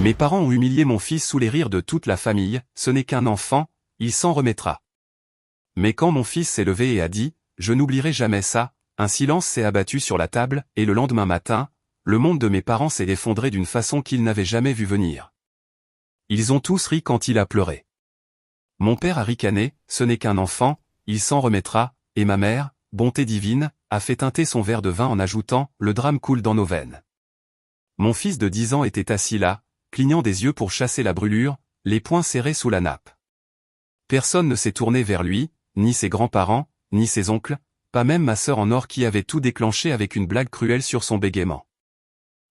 Mes parents ont humilié mon fils sous les rires de toute la famille, ce n'est qu'un enfant, il s'en remettra. Mais quand mon fils s'est levé et a dit, je n'oublierai jamais ça, un silence s'est abattu sur la table, et le lendemain matin, le monde de mes parents s'est effondré d'une façon qu'ils n'avaient jamais vu venir. Ils ont tous ri quand il a pleuré. Mon père a ricané, ce n'est qu'un enfant, il s'en remettra, et ma mère, bonté divine, a fait teinter son verre de vin en ajoutant, le drame coule dans nos veines. Mon fils de 10 ans était assis là, clignant des yeux pour chasser la brûlure, les poings serrés sous la nappe. Personne ne s'est tourné vers lui, ni ses grands-parents, ni ses oncles, pas même ma sœur en or qui avait tout déclenché avec une blague cruelle sur son bégaiement.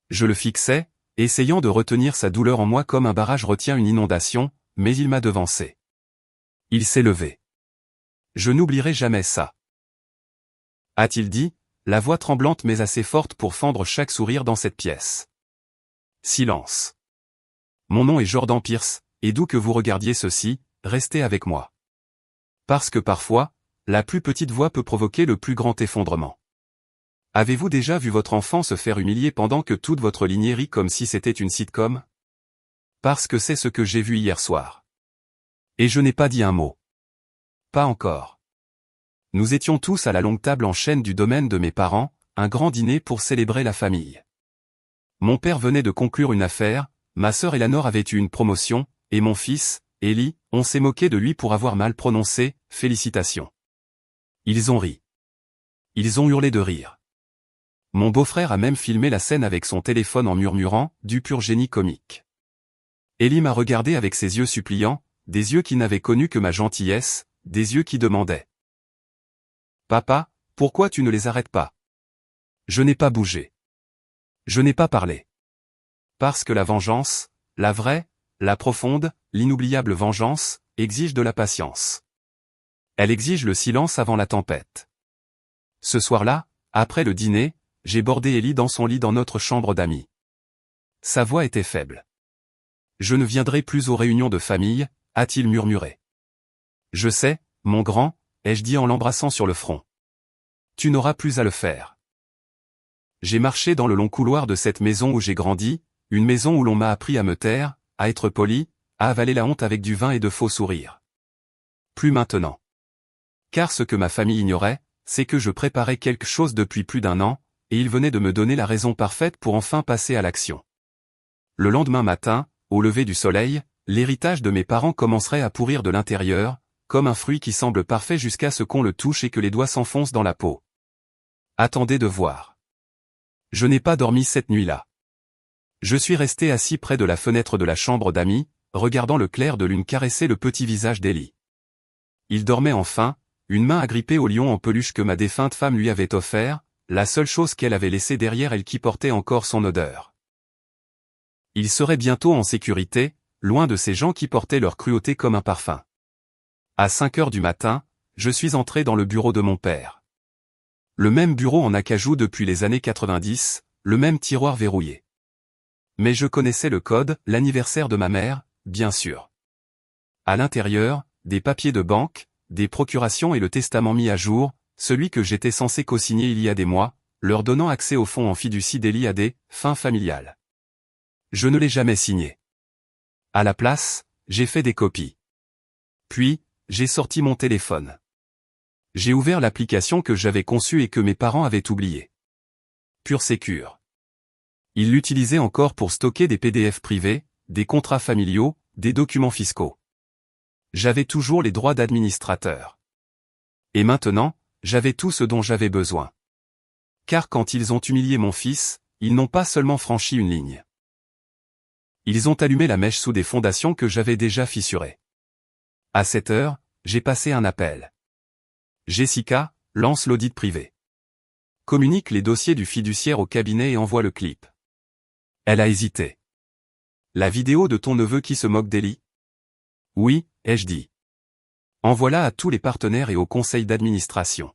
Je le fixais, essayant de retenir sa douleur en moi comme un barrage retient une inondation, mais il m'a devancé. Il s'est levé. Je n'oublierai jamais ça. A-t-il dit, la voix tremblante mais assez forte pour fendre chaque sourire dans cette pièce. Silence. Mon nom est Jordan Pierce, et d'où que vous regardiez ceci, restez avec moi. Parce que parfois, la plus petite voix peut provoquer le plus grand effondrement. Avez-vous déjà vu votre enfant se faire humilier pendant que toute votre lignée rit comme si c'était une sitcom? Parce que c'est ce que j'ai vu hier soir. Et je n'ai pas dit un mot. Pas encore. Nous étions tous à la longue table en chaîne du domaine de mes parents, un grand dîner pour célébrer la famille. Mon père venait de conclure une affaire, ma sœur Eleanor avait eu une promotion, et mon fils, Eli, on s'est moqué de lui pour avoir mal prononcé, félicitations. Ils ont ri. Ils ont hurlé de rire. Mon beau-frère a même filmé la scène avec son téléphone en murmurant, du pur génie comique. Eli m'a regardé avec ses yeux suppliants, des yeux qui n'avaient connu que ma gentillesse, des yeux qui demandaient. Papa, pourquoi tu ne les arrêtes pas? Je n'ai pas bougé. Je n'ai pas parlé. Parce que la vengeance, la vraie, la profonde, l'inoubliable vengeance, exige de la patience. Elle exige le silence avant la tempête. Ce soir-là, après le dîner, j'ai bordé Eli dans son lit dans notre chambre d'amis. Sa voix était faible. Je ne viendrai plus aux réunions de famille, a-t-il murmuré. Je sais, mon grand, ai-je dit en l'embrassant sur le front. Tu n'auras plus à le faire. J'ai marché dans le long couloir de cette maison où j'ai grandi, une maison où l'on m'a appris à me taire, à être poli, à avaler la honte avec du vin et de faux sourires. Plus maintenant. Car ce que ma famille ignorait, c'est que je préparais quelque chose depuis plus d'1 an, et il venait de me donner la raison parfaite pour enfin passer à l'action. Le lendemain matin, au lever du soleil, l'héritage de mes parents commencerait à pourrir de l'intérieur, comme un fruit qui semble parfait jusqu'à ce qu'on le touche et que les doigts s'enfoncent dans la peau. Attendez de voir. Je n'ai pas dormi cette nuit-là. Je suis resté assis près de la fenêtre de la chambre d'amis, regardant le clair de lune caresser le petit visage d'Eli. Il dormait enfin, une main agrippée au lion en peluche que ma défunte femme lui avait offert, la seule chose qu'elle avait laissée derrière elle qui portait encore son odeur. Il serait bientôt en sécurité, loin de ces gens qui portaient leur cruauté comme un parfum. À 5 heures du matin, je suis entré dans le bureau de mon père. Le même bureau en acajou depuis les années 90, le même tiroir verrouillé. Mais je connaissais le code, l'anniversaire de ma mère, bien sûr. À l'intérieur, des papiers de banque, des procurations et le testament mis à jour, celui que j'étais censé co-signer il y a des mois, leur donnant accès au fonds en fiducie d'Eli à des fins familiales. Je ne l'ai jamais signé. À la place, j'ai fait des copies. Puis, j'ai sorti mon téléphone. J'ai ouvert l'application que j'avais conçue et que mes parents avaient oubliée. Pure Sécure. Ils l'utilisaient encore pour stocker des PDF privés, des contrats familiaux, des documents fiscaux. J'avais toujours les droits d'administrateur. Et maintenant, j'avais tout ce dont j'avais besoin. Car quand ils ont humilié mon fils, ils n'ont pas seulement franchi une ligne. Ils ont allumé la mèche sous des fondations que j'avais déjà fissurées. À 7 heures, j'ai passé un appel. Jessica, lance l'audit privé. Communique les dossiers du fiduciaire au cabinet et envoie le clip. Elle a hésité. La vidéo de ton neveu qui se moque d'Eli? Oui, ai-je dit. Envoie-la à tous les partenaires et au conseil d'administration.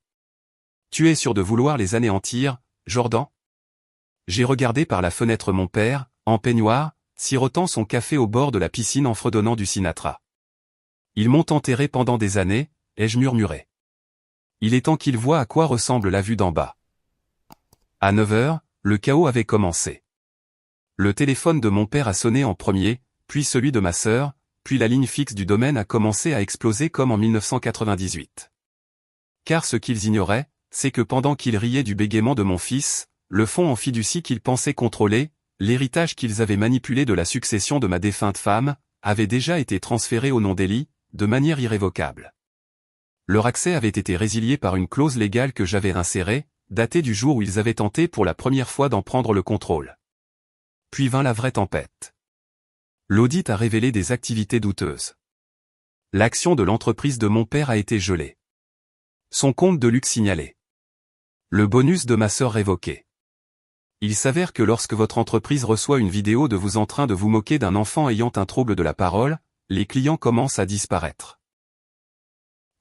Tu es sûr de vouloir les anéantir, Jordan? J'ai regardé par la fenêtre mon père, en peignoir, sirotant son café au bord de la piscine en fredonnant du Sinatra. Ils m'ont enterré pendant des années, ai-je murmuré. Il est temps qu'ils voient à quoi ressemble la vue d'en bas. À 9 heures, le chaos avait commencé. Le téléphone de mon père a sonné en premier, puis celui de ma sœur, puis la ligne fixe du domaine a commencé à exploser comme en 1998. Car ce qu'ils ignoraient, c'est que pendant qu'ils riaient du bégaiement de mon fils, le fonds en fiducie qu'ils pensaient contrôler, l'héritage qu'ils avaient manipulé de la succession de ma défunte femme, avait déjà été transféré au nom d'Élie, de manière irrévocable. Leur accès avait été résilié par une clause légale que j'avais insérée, datée du jour où ils avaient tenté pour la première fois d'en prendre le contrôle. Puis vint la vraie tempête. L'audit a révélé des activités douteuses. L'action de l'entreprise de mon père a été gelée. Son compte de luxe signalé. Le bonus de ma sœur révoqué. Il s'avère que lorsque votre entreprise reçoit une vidéo de vous en train de vous moquer d'un enfant ayant un trouble de la parole, les clients commencent à disparaître.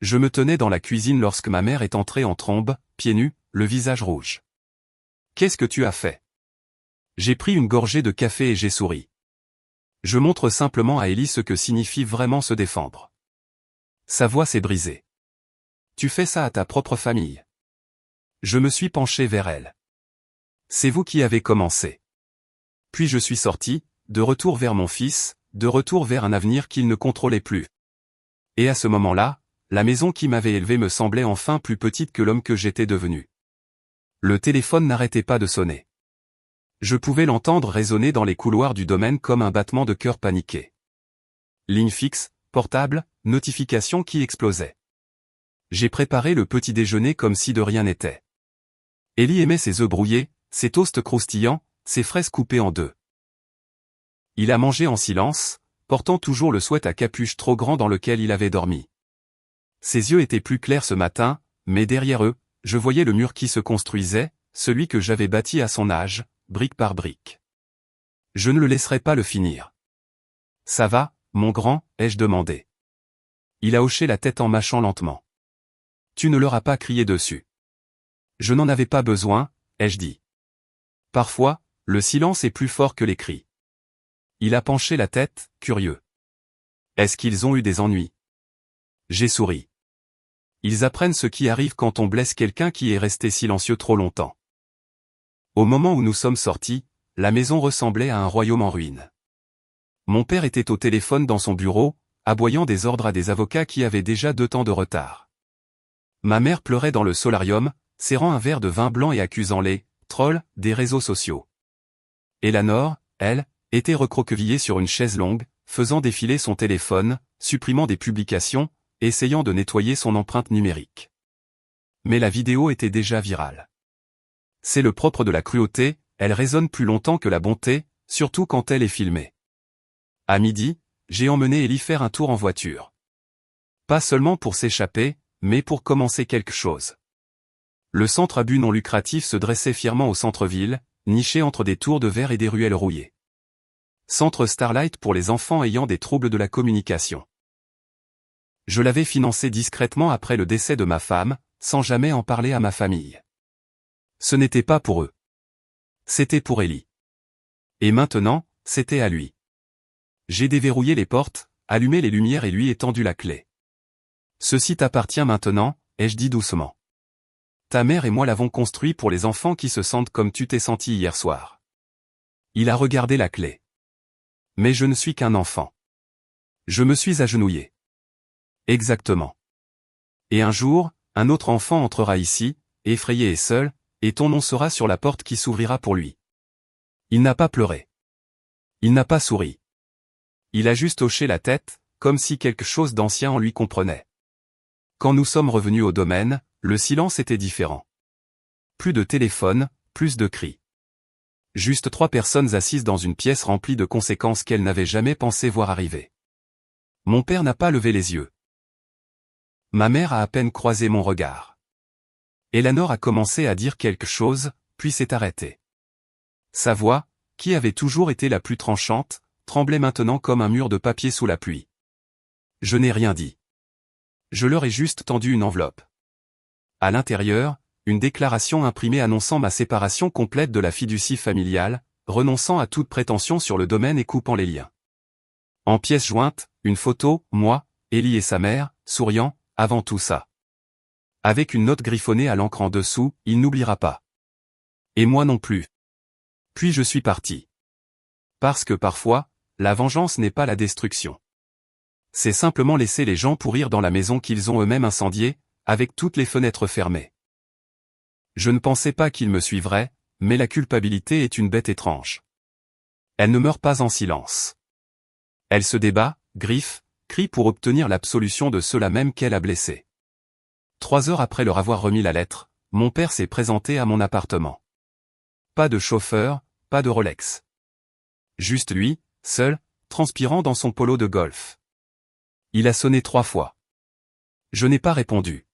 Je me tenais dans la cuisine lorsque ma mère est entrée en trombe, pieds nus, le visage rouge. « Qu'est-ce que tu as fait ?» J'ai pris une gorgée de café et j'ai souri. Je montre simplement à Ellie ce que signifie vraiment se défendre. Sa voix s'est brisée. « Tu fais ça à ta propre famille. » Je me suis penché vers elle. « C'est vous qui avez commencé. » Puis je suis sorti, de retour vers mon fils, de retour vers un avenir qu'il ne contrôlait plus. Et à ce moment-là, la maison qui m'avait élevé me semblait enfin plus petite que l'homme que j'étais devenu. Le téléphone n'arrêtait pas de sonner. Je pouvais l'entendre résonner dans les couloirs du domaine comme un battement de cœur paniqué. Ligne fixe, portable, notification qui explosait. J'ai préparé le petit déjeuner comme si de rien n'était. Ellie aimait ses œufs brouillés, ses toasts croustillants, ses fraises coupées en deux. Il a mangé en silence, portant toujours le sweat à capuche trop grand dans lequel il avait dormi. Ses yeux étaient plus clairs ce matin, mais derrière eux, je voyais le mur qui se construisait, celui que j'avais bâti à son âge, brique par brique. Je ne le laisserai pas le finir. « Ça va, mon grand ?» ai-je demandé. Il a hoché la tête en mâchant lentement. « Tu ne leur as pas crié dessus. » Je n'en avais pas besoin, ai-je dit. Parfois, le silence est plus fort que les cris. Il a penché la tête, curieux. Est-ce qu'ils ont eu des ennuis? J'ai souri. Ils apprennent ce qui arrive quand on blesse quelqu'un qui est resté silencieux trop longtemps. Au moment où nous sommes sortis, la maison ressemblait à un royaume en ruine. Mon père était au téléphone dans son bureau, aboyant des ordres à des avocats qui avaient déjà 2 temps de retard. Ma mère pleurait dans le solarium, serrant un verre de vin blanc et accusant les trolls des réseaux sociaux. Eleanor, elle, était recroquevillée sur une chaise longue, faisant défiler son téléphone, supprimant des publications, essayant de nettoyer son empreinte numérique. Mais la vidéo était déjà virale. C'est le propre de la cruauté, elle résonne plus longtemps que la bonté, surtout quand elle est filmée. À midi, j'ai emmené Ellie faire un tour en voiture. Pas seulement pour s'échapper, mais pour commencer quelque chose. Le centre à but non lucratif se dressait fièrement au centre-ville, niché entre des tours de verre et des ruelles rouillées. Centre Starlight pour les enfants ayant des troubles de la communication. Je l'avais financé discrètement après le décès de ma femme, sans jamais en parler à ma famille. Ce n'était pas pour eux. C'était pour Ellie. Et maintenant, c'était à lui. J'ai déverrouillé les portes, allumé les lumières et lui étendu la clé. Ceci t'appartient maintenant, ai-je dit doucement. Ta mère et moi l'avons construit pour les enfants qui se sentent comme tu t'es senti hier soir. Il a regardé la clé. Mais je ne suis qu'un enfant. Je me suis agenouillé. Exactement. Et un jour, un autre enfant entrera ici, effrayé et seul, et ton nom sera sur la porte qui s'ouvrira pour lui. Il n'a pas pleuré. Il n'a pas souri. Il a juste hoché la tête, comme si quelque chose d'ancien en lui comprenait. Quand nous sommes revenus au domaine, le silence était différent. Plus de téléphone, plus de cris. Juste 3 personnes assises dans une pièce remplie de conséquences qu'elles n'avaient jamais pensé voir arriver. Mon père n'a pas levé les yeux. Ma mère a à peine croisé mon regard. Eleanor a commencé à dire quelque chose, puis s'est arrêtée. Sa voix, qui avait toujours été la plus tranchante, tremblait maintenant comme un mur de papier sous la pluie. Je n'ai rien dit. Je leur ai juste tendu une enveloppe. À l'intérieur, une déclaration imprimée annonçant ma séparation complète de la fiducie familiale, renonçant à toute prétention sur le domaine et coupant les liens. En pièces jointes, une photo, moi, Ellie et sa mère, souriant, avant tout ça. Avec une note griffonnée à l'encre en dessous, il n'oubliera pas. Et moi non plus. Puis je suis parti. Parce que parfois, la vengeance n'est pas la destruction. C'est simplement laisser les gens pourrir dans la maison qu'ils ont eux-mêmes incendiée, avec toutes les fenêtres fermées. Je ne pensais pas qu'il me suivrait, mais la culpabilité est une bête étrange. Elle ne meurt pas en silence. Elle se débat, griffe, crie pour obtenir l'absolution de ceux-là même qu'elle a blessés. 3 heures après leur avoir remis la lettre, mon père s'est présenté à mon appartement. Pas de chauffeur, pas de Rolex. Juste lui, seul, transpirant dans son polo de golf. Il a sonné 3 fois. Je n'ai pas répondu.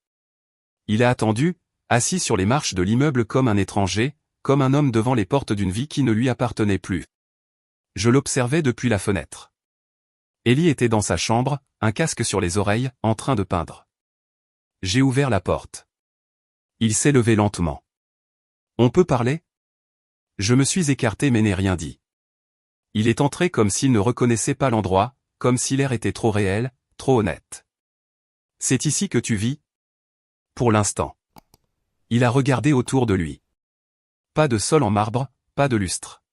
Il a attendu, assis sur les marches de l'immeuble comme un étranger, comme un homme devant les portes d'une vie qui ne lui appartenait plus. Je l'observais depuis la fenêtre. Ellie était dans sa chambre, un casque sur les oreilles, en train de peindre. J'ai ouvert la porte. Il s'est levé lentement. On peut parler ? Je me suis écarté mais n'ai rien dit. Il est entré comme s'il ne reconnaissait pas l'endroit, comme si l'air était trop réel, trop honnête. C'est ici que tu vis ? Pour l'instant. Il a regardé autour de lui. Pas de sol en marbre, pas de lustre.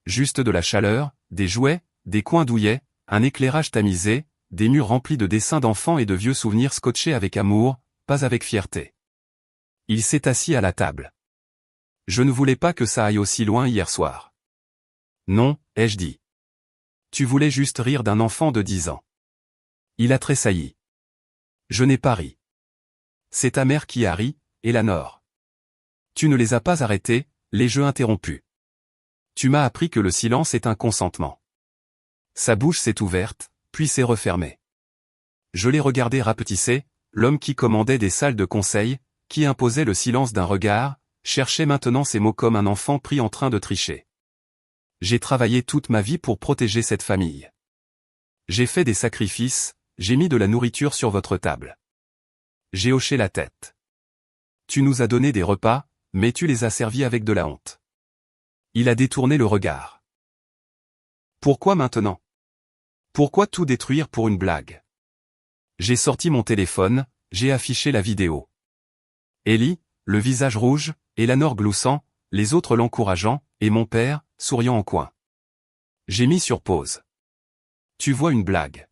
Juste de la chaleur, des jouets, des coins douillets, un éclairage tamisé, des murs remplis de dessins d'enfants et de vieux souvenirs scotchés avec amour, pas avec fierté. Il s'est assis à la table. Je ne voulais pas que ça aille aussi loin hier soir. Non, ai-je dit. Tu voulais juste rire d'un enfant de 10 ans. Il a tressailli. Je n'ai pas ri. C'est ta mère qui a ri, Eleanor. Tu ne les as pas arrêtés, les jeux interrompus. Tu m'as appris que le silence est un consentement. Sa bouche s'est ouverte, puis s'est refermée. Je l'ai regardé rapetisser, l'homme qui commandait des salles de conseil, qui imposait le silence d'un regard, cherchait maintenant ses mots comme un enfant pris en train de tricher. J'ai travaillé toute ma vie pour protéger cette famille. J'ai fait des sacrifices, j'ai mis de la nourriture sur votre table. J'ai hoché la tête. Tu nous as donné des repas, mais tu les as servis avec de la honte. Il a détourné le regard. Pourquoi maintenant ? Pourquoi tout détruire pour une blague ? J'ai sorti mon téléphone, j'ai affiché la vidéo. Ellie, le visage rouge, Eleanor gloussant, les autres l'encourageant, et mon père, souriant en coin. J'ai mis sur pause. Tu vois une blague.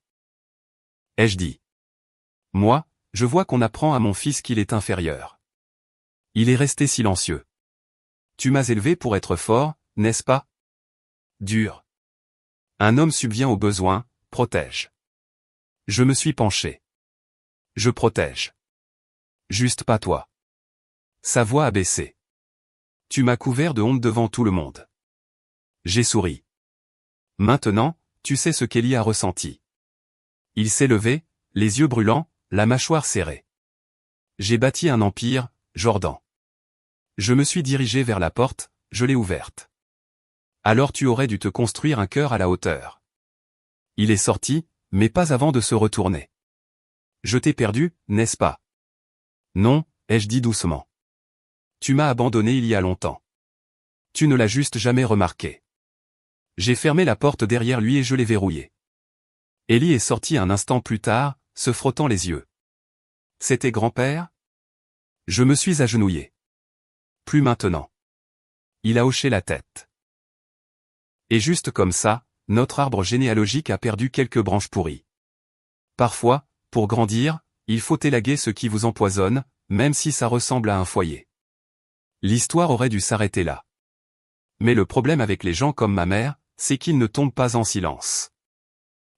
Ai-je dit. Moi, je vois qu'on apprend à mon fils qu'il est inférieur. Il est resté silencieux. Tu m'as élevé pour être fort, n'est-ce pas ? Dur. Un homme subvient aux besoins, protège. Je me suis penché. Je protège. Juste pas toi. Sa voix a baissé. Tu m'as couvert de honte devant tout le monde. J'ai souri. Maintenant, tu sais ce qu'Ellie a ressenti. Il s'est levé, les yeux brûlants, la mâchoire serrée. J'ai bâti un empire, Jordan. Je me suis dirigé vers la porte, je l'ai ouverte. Alors tu aurais dû te construire un cœur à la hauteur. Il est sorti, mais pas avant de se retourner. Je t'ai perdu, n'est-ce pas ? Non, ai-je dit doucement. Tu m'as abandonné il y a longtemps. Tu ne l'as juste jamais remarqué. J'ai fermé la porte derrière lui et je l'ai verrouillée. Ellie est sortie un instant plus tard, se frottant les yeux. C'était grand-père ? Je me suis agenouillé. Plus maintenant. Il a hoché la tête. Et juste comme ça, notre arbre généalogique a perdu quelques branches pourries. Parfois, pour grandir, il faut élaguer ce qui vous empoisonne, même si ça ressemble à un foyer. L'histoire aurait dû s'arrêter là. Mais le problème avec les gens comme ma mère, c'est qu'ils ne tombent pas en silence.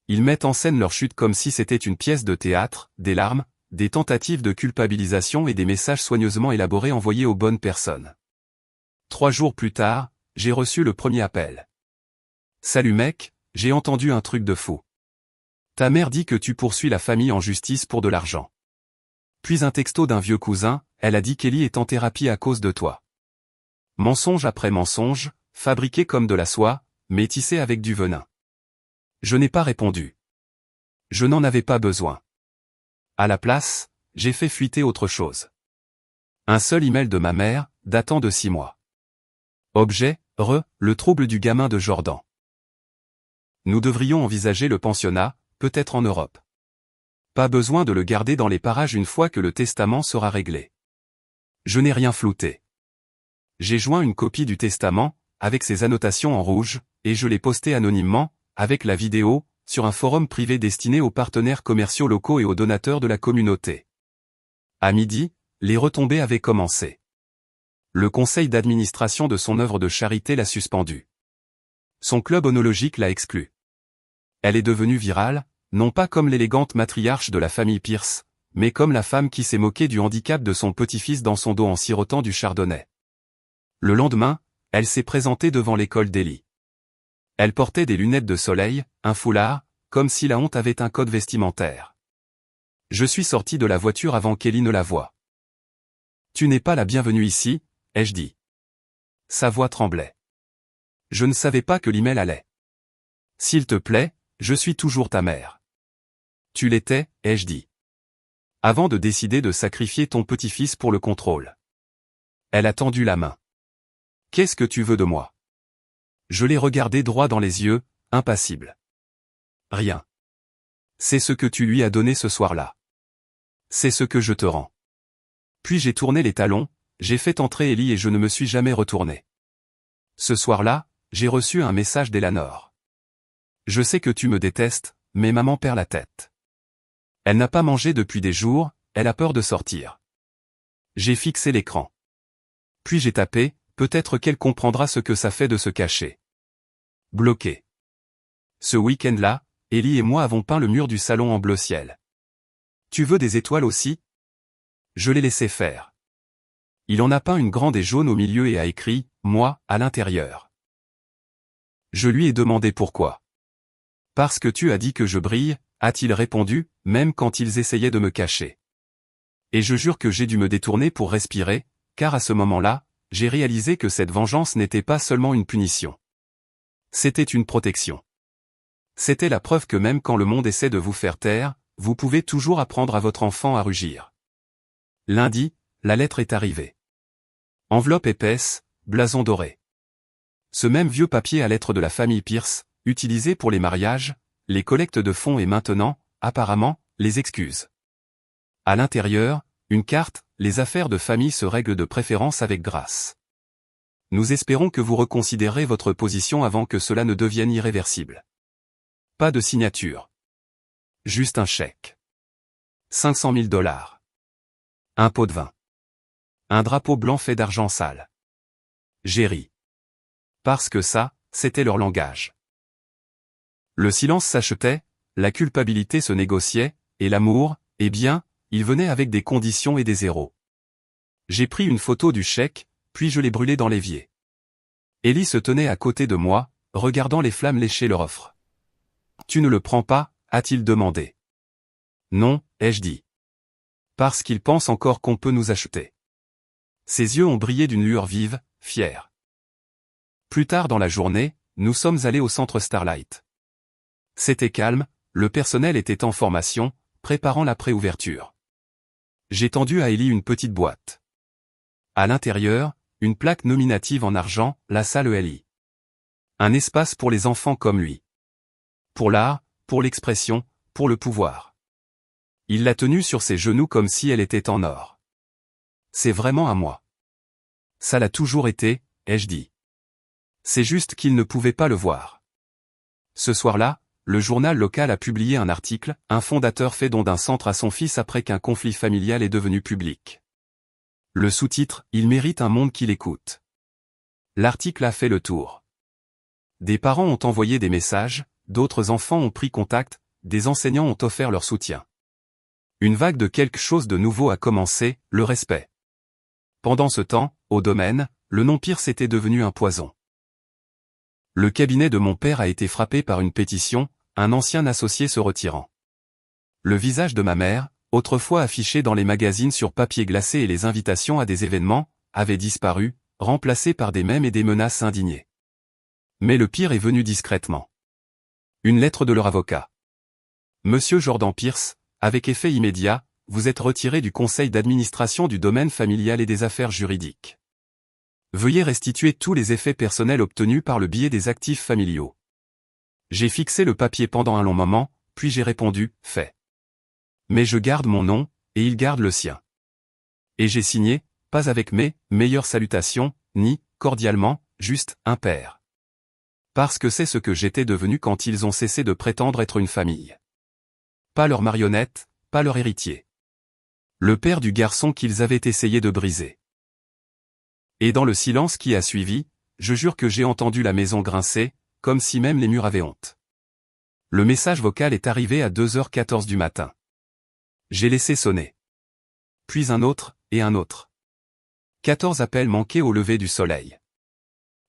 Ils mettent en scène leur chute comme si c'était une pièce de théâtre, des larmes, des tentatives de culpabilisation et des messages soigneusement élaborés envoyés aux bonnes personnes. 3 jours plus tard, j'ai reçu le premier appel. Salut mec, j'ai entendu un truc de fou. Ta mère dit que tu poursuis la famille en justice pour de l'argent. Puis un texto d'un vieux cousin, elle a dit qu'Ellie est en thérapie à cause de toi. Mensonge après mensonge, fabriqué comme de la soie, mais tissé avec du venin. Je n'ai pas répondu. Je n'en avais pas besoin. À la place, j'ai fait fuiter autre chose. Un seul email de ma mère, datant de 6 mois. Objet, le trouble du gamin de Jordan. Nous devrions envisager le pensionnat, peut-être en Europe. Pas besoin de le garder dans les parages une fois que le testament sera réglé. Je n'ai rien flouté. J'ai joint une copie du testament, avec ses annotations en rouge, et je l'ai posté anonymement, avec la vidéo, sur un forum privé destiné aux partenaires commerciaux locaux et aux donateurs de la communauté. À midi, les retombées avaient commencé. Le conseil d'administration de son œuvre de charité l'a suspendue. Son club onologique l'a exclue. Elle est devenue virale, non pas comme l'élégante matriarche de la famille Pierce, mais comme la femme qui s'est moquée du handicap de son petit-fils dans son dos en sirotant du chardonnay. Le lendemain, elle s'est présentée devant l'école d'Ellie. Elle portait des lunettes de soleil, un foulard, comme si la honte avait un code vestimentaire. Je suis sorti de la voiture avant qu'Ellie ne la voie. « Tu n'es pas la bienvenue ici », ai-je dit. Sa voix tremblait. Je ne savais pas que l'email allait. « S'il te plaît, je suis toujours ta mère. »« Tu l'étais », ai-je dit. Avant de décider de sacrifier ton petit-fils pour le contrôle. Elle a tendu la main. « Qu'est-ce que tu veux de moi ?» Je l'ai regardé droit dans les yeux, impassible. « Rien. C'est ce que tu lui as donné ce soir-là. C'est ce que je te rends. » Puis j'ai tourné les talons, j'ai fait entrer Ellie et je ne me suis jamais retourné. Ce soir-là, j'ai reçu un message d'Elanor. « Je sais que tu me détestes, mais maman perd la tête. Elle n'a pas mangé depuis des jours, elle a peur de sortir. » J'ai fixé l'écran. Puis j'ai tapé, peut-être qu'elle comprendra ce que ça fait de se cacher. Bloqué. Ce week-end-là, Ellie et moi avons peint le mur du salon en bleu ciel. Tu veux des étoiles aussi ? Je l'ai laissé faire. Il en a peint une grande et jaune au milieu et a écrit « Moi » à l'intérieur. Je lui ai demandé pourquoi. « Parce que tu as dit que je brille », a-t-il répondu, même quand ils essayaient de me cacher. Et je jure que j'ai dû me détourner pour respirer, car à ce moment-là, j'ai réalisé que cette vengeance n'était pas seulement une punition. C'était une protection. C'était la preuve que même quand le monde essaie de vous faire taire, vous pouvez toujours apprendre à votre enfant à rugir. Lundi, la lettre est arrivée. Enveloppe épaisse, blason doré. Ce même vieux papier à lettres de la famille Pierce, utilisé pour les mariages, les collectes de fonds et maintenant, apparemment, les excuses. À l'intérieur, une carte, les affaires de famille se règlent de préférence avec grâce. Nous espérons que vous reconsidérez votre position avant que cela ne devienne irréversible. Pas de signature. Juste un chèque. 500 000 $. Un pot de vin. Un drapeau blanc fait d'argent sale. J'ai ri. Parce que ça, c'était leur langage. Le silence s'achetait, la culpabilité se négociait, et l'amour, eh bien, il venait avec des conditions et des zéros. J'ai pris une photo du chèque, puis je l'ai brûlé dans l'évier. Ellie se tenait à côté de moi, regardant les flammes lécher leur offre. « Tu ne le prends pas ?» a-t-il demandé. « Non » ai-je dit. « Parce qu'il pense encore qu'on peut nous acheter. » Ses yeux ont brillé d'une lueur vive, fière. Plus tard dans la journée, nous sommes allés au centre Starlight. C'était calme, le personnel était en formation, préparant la préouverture. J'ai tendu à Ellie une petite boîte. À l'intérieur, une plaque nominative en argent, la salle Ellie. Un espace pour les enfants comme lui. Pour l'art, pour l'expression, pour le pouvoir. Il l'a tenue sur ses genoux comme si elle était en or. C'est vraiment à moi. Ça l'a toujours été, ai-je dit. C'est juste qu'il ne pouvait pas le voir. Ce soir-là, le journal local a publié un article, un fondateur fait don d'un centre à son fils après qu'un conflit familial est devenu public. Le sous-titre, il mérite un monde qui l'écoute. L'article a fait le tour. Des parents ont envoyé des messages, d'autres enfants ont pris contact, des enseignants ont offert leur soutien. Une vague de quelque chose de nouveau a commencé, le respect. Pendant ce temps, au domaine, le nom Pierce était devenu un poison. Le cabinet de mon père a été frappé par une pétition, un ancien associé se retirant. Le visage de ma mère, autrefois affiché dans les magazines sur papier glacé et les invitations à des événements, avait disparu, remplacé par des mèmes et des menaces indignées. Mais le pire est venu discrètement. Une lettre de leur avocat. Monsieur Jordan Pierce, avec effet immédiat, vous êtes retiré du conseil d'administration du domaine familial et des affaires juridiques. Veuillez restituer tous les effets personnels obtenus par le biais des actifs familiaux. J'ai fixé le papier pendant un long moment, puis j'ai répondu, fait. Mais je garde mon nom, et il garde le sien. Et j'ai signé, pas avec mes meilleures salutations, ni, cordialement, juste, un père. Parce que c'est ce que j'étais devenu quand ils ont cessé de prétendre être une famille. Pas leur marionnette, pas leur héritier. Le père du garçon qu'ils avaient essayé de briser. Et dans le silence qui a suivi, je jure que j'ai entendu la maison grincer, comme si même les murs avaient honte. Le message vocal est arrivé à 2h14 du matin. J'ai laissé sonner. Puis un autre, et un autre. 14 appels manqués au lever du soleil.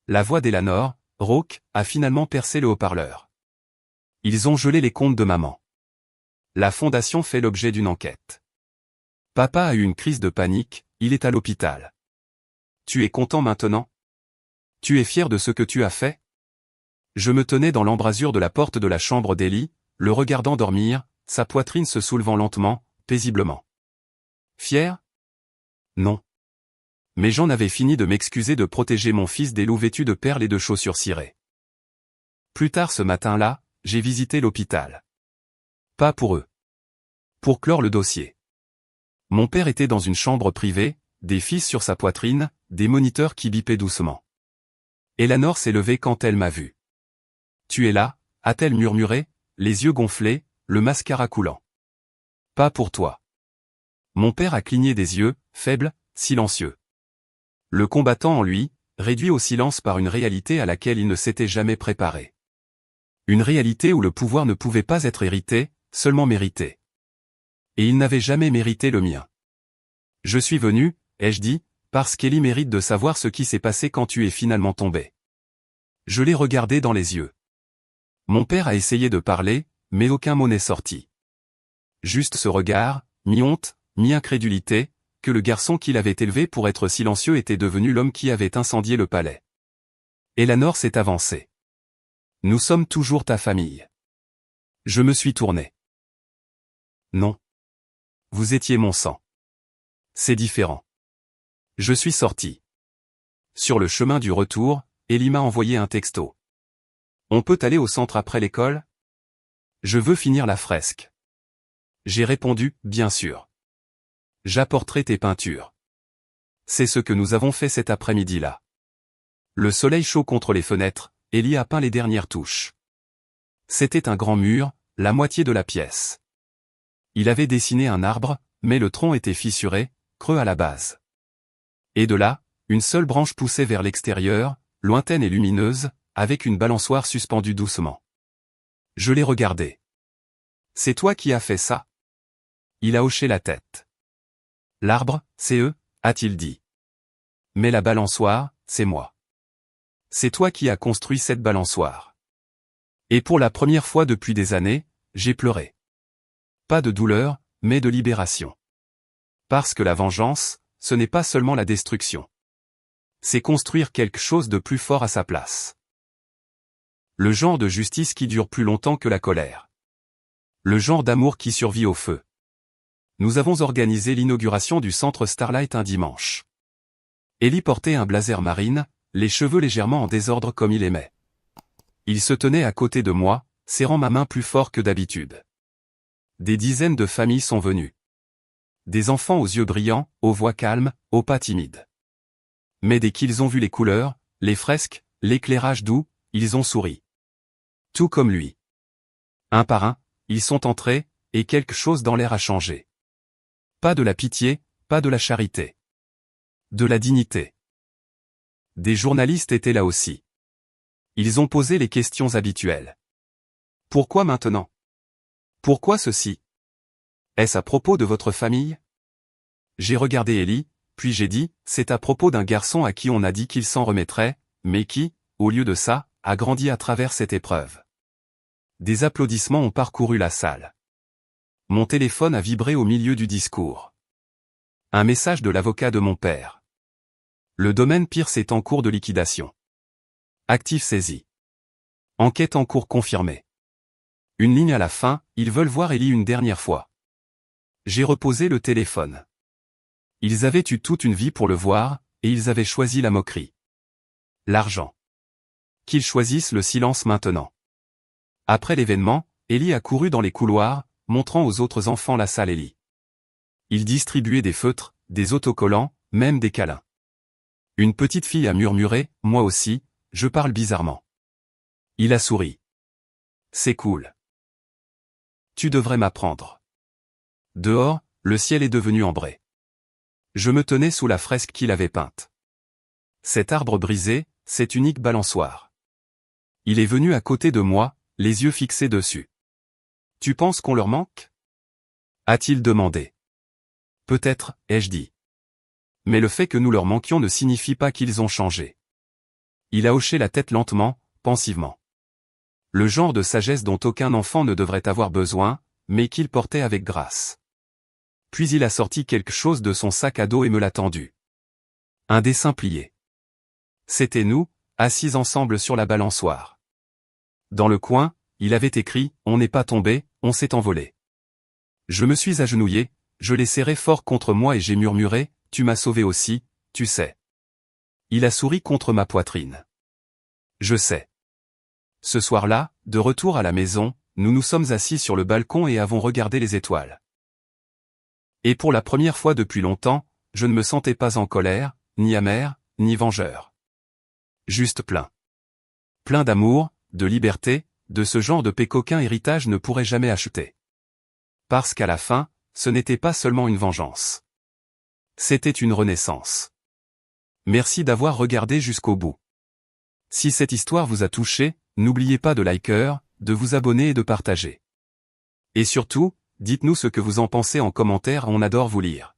La voix d'Elanor, rauque, a finalement percé le haut-parleur. Ils ont gelé les comptes de maman. La fondation fait l'objet d'une enquête. Papa a eu une crise de panique, il est à l'hôpital. Tu es content maintenant? Tu es fier de ce que tu as fait? Je me tenais dans l'embrasure de la porte de la chambre d'Ellie, le regardant dormir, sa poitrine se soulevant lentement, paisiblement. Fier? Non. Mais j'en avais fini de m'excuser de protéger mon fils des loups vêtus de perles et de chaussures cirées. Plus tard ce matin-là, j'ai visité l'hôpital. Pas pour eux. Pour clore le dossier. Mon père était dans une chambre privée, des fils sur sa poitrine, des moniteurs qui bipaient doucement. Elanor s'est levée quand elle m'a vu. Tu es là, a-t-elle murmuré, les yeux gonflés, le mascara coulant. Pas pour toi. Mon père a cligné des yeux, faible, silencieux. Le combattant en lui, réduit au silence par une réalité à laquelle il ne s'était jamais préparé. Une réalité où le pouvoir ne pouvait pas être hérité, seulement mérité. Et il n'avait jamais mérité le mien. Je suis venu, ai-je dit, parce qu'Ellie mérite de savoir ce qui s'est passé quand tu es finalement tombé. Je l'ai regardé dans les yeux. Mon père a essayé de parler, mais aucun mot n'est sorti. Juste ce regard, mi-honte, mi-incrédulité, que le garçon qu'il avait élevé pour être silencieux était devenu l'homme qui avait incendié le palais. Elanor s'est avancée. Nous sommes toujours ta famille. Je me suis tourné. Non. Vous étiez mon sang. C'est différent. Je suis sorti. Sur le chemin du retour, Ellie m'a envoyé un texto. On peut aller au centre après l'école? Je veux finir la fresque. J'ai répondu, bien sûr. J'apporterai tes peintures. C'est ce que nous avons fait cet après-midi-là. Le soleil chaud contre les fenêtres, Ellie a peint les dernières touches. C'était un grand mur, la moitié de la pièce. Il avait dessiné un arbre, mais le tronc était fissuré, creux à la base. Et de là, une seule branche poussait vers l'extérieur, lointaine et lumineuse, avec une balançoire suspendue doucement. Je l'ai regardé. C'est toi qui as fait ça? Il a hoché la tête. L'arbre, c'est eux, a-t-il dit. Mais la balançoire, c'est moi. C'est toi qui as construit cette balançoire. Et pour la première fois depuis des années, j'ai pleuré. Pas de douleur, mais de libération. Parce que la vengeance, ce n'est pas seulement la destruction. C'est construire quelque chose de plus fort à sa place. Le genre de justice qui dure plus longtemps que la colère. Le genre d'amour qui survit au feu. Nous avons organisé l'inauguration du centre Starlight un dimanche. Ellie portait un blazer marine, les cheveux légèrement en désordre comme il aimait. Il se tenait à côté de moi, serrant ma main plus fort que d'habitude. Des dizaines de familles sont venues. Des enfants aux yeux brillants, aux voix calmes, aux pas timides. Mais dès qu'ils ont vu les couleurs, les fresques, l'éclairage doux, ils ont souri. Tout comme lui. Un par un, ils sont entrés, et quelque chose dans l'air a changé. Pas de la pitié, pas de la charité. De la dignité. Des journalistes étaient là aussi. Ils ont posé les questions habituelles. Pourquoi maintenant? Pourquoi ceci? Est-ce à propos de votre famille? J'ai regardé Ellie, puis j'ai dit, c'est à propos d'un garçon à qui on a dit qu'il s'en remettrait, mais qui, au lieu de ça, a grandi à travers cette épreuve. Des applaudissements ont parcouru la salle. Mon téléphone a vibré au milieu du discours. Un message de l'avocat de mon père. Le domaine Pierce est en cours de liquidation. Actif saisi. Enquête en cours confirmée. Une ligne à la fin, ils veulent voir Ellie une dernière fois. J'ai reposé le téléphone. Ils avaient eu toute une vie pour le voir, et ils avaient choisi la moquerie. L'argent. Qu'ils choisissent le silence maintenant. Après l'événement, Ellie a couru dans les couloirs, montrant aux autres enfants la salle Ellie. Ils distribuaient des feutres, des autocollants, même des câlins. Une petite fille a murmuré, moi aussi, je parle bizarrement. Il a souri. C'est cool. Tu devrais m'apprendre. Dehors, le ciel est devenu ambré. Je me tenais sous la fresque qu'il avait peinte. Cet arbre brisé, cette unique balançoire. Il est venu à côté de moi, les yeux fixés dessus. Tu penses qu'on leur manque? A-t-il demandé. Peut-être, ai-je dit. Mais le fait que nous leur manquions ne signifie pas qu'ils ont changé. Il a hoché la tête lentement, pensivement. Le genre de sagesse dont aucun enfant ne devrait avoir besoin, mais qu'il portait avec grâce. Puis il a sorti quelque chose de son sac à dos et me l'a tendu. Un dessin plié. C'était nous, assis ensemble sur la balançoire. Dans le coin, il avait écrit « On n'est pas tombé, on s'est envolé ». Je me suis agenouillé, je l'ai serré fort contre moi et j'ai murmuré « Tu m'as sauvé aussi, tu sais ». Il a souri contre ma poitrine. Je sais. Ce soir-là, de retour à la maison, nous nous sommes assis sur le balcon et avons regardé les étoiles. Et pour la première fois depuis longtemps, je ne me sentais pas en colère, ni amer, ni vengeur. Juste plein. Plein d'amour, de liberté, de ce genre de paix qu'aucun héritage ne pourrait jamais acheter. Parce qu'à la fin, ce n'était pas seulement une vengeance. C'était une renaissance. Merci d'avoir regardé jusqu'au bout. Si cette histoire vous a touché, n'oubliez pas de liker, de vous abonner et de partager. Et surtout, dites-nous ce que vous en pensez en commentaire, on adore vous lire.